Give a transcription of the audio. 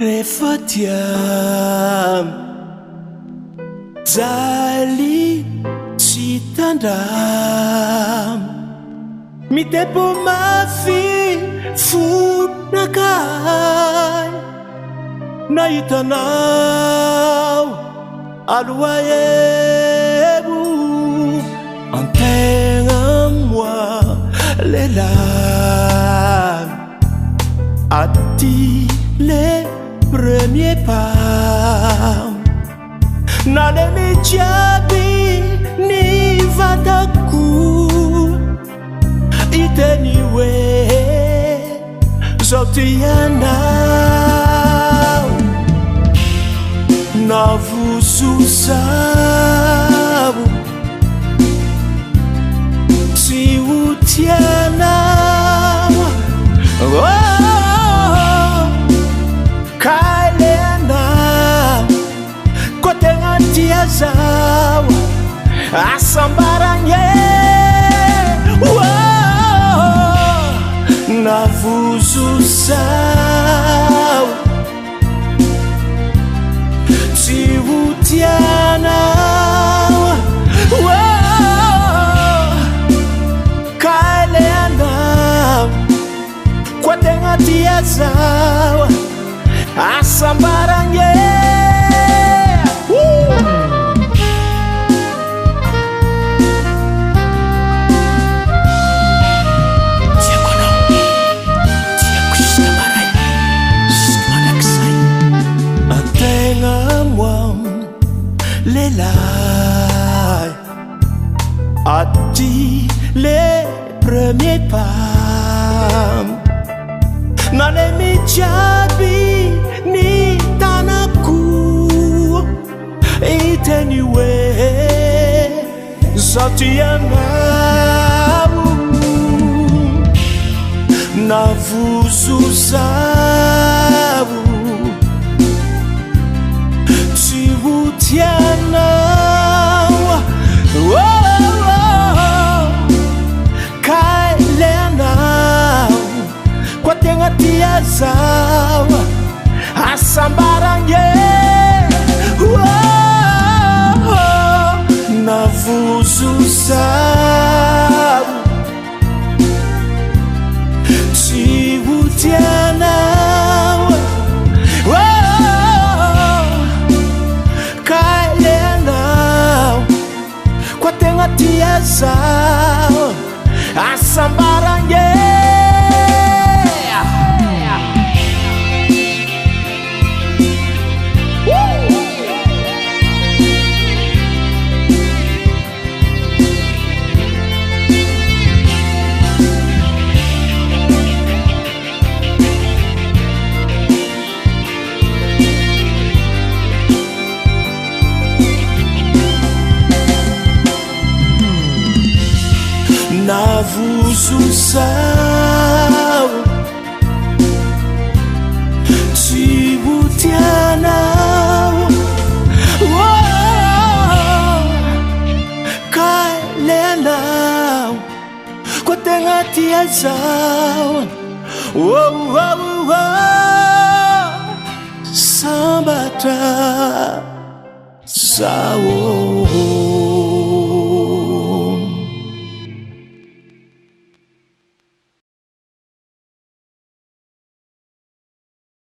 rehefa tiam jaly tsy tandram mitempo mafy fonakay nahitanao aloha ebo antegna moi lehilahy aty les premiers pas nalemy jiaby ny vatako iteny hoe zao ty anao navozozavo tsy ho tianao zao asambaranye navozozao tsy ho tianao kaile anao koa tegna tia zao asambaranye lehilahy aty les premiers pas nalemy jiaby ny tanako iteny hoe zao ty anao navozozavo tsy ho tianao kaile anao koa tegna tia zao asambaranye navozozavo tsy ho tianao kaile anao koa tegna tia zao asambaranye navozozao tsy ho tianao kaile anao koa tegna tia zao sambatra zao